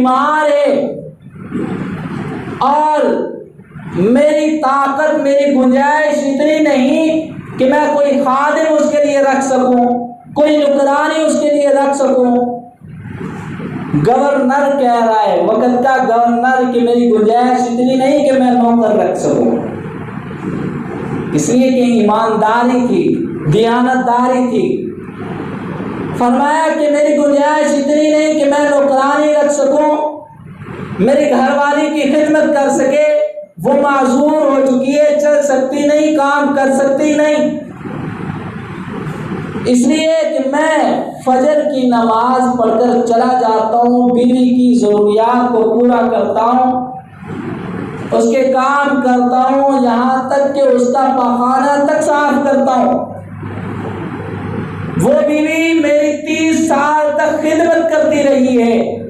बीमार है और मेरी ताकत, मेरी गुंजाइश इतनी नहीं कि मैं कोई खादिम उसके लिए रख सकूं, कोई नौकरानी उसके लिए रख सकूं। गवर्नर कह रहा है, वक्त का गवर्नर, कि मेरी गुंजाइश इतनी नहीं कि मैं नौकर रख सकूं, इसलिए कि ईमानदारी थी, दियानतदारी थी। फरमाया कि मेरी गुंजाइश इतनी नहीं कि मैं नौकरानी रख सकूं, मेरी घरवाली की खिदमत कर सके, वो माजूर हो चुकी है, चल सकती नहीं, काम कर सकती नहीं, इसलिए कि मैं फजर की नमाज पढ़कर चला जाता हूँ, बीवी की ज़रूरियात को पूरा करता हूँ, उसके काम करता हूँ, यहाँ तक कि उसका पखाना तक साफ करता हूँ। वो बीवी मेरी 30 साल तक खिदमत करती रही है,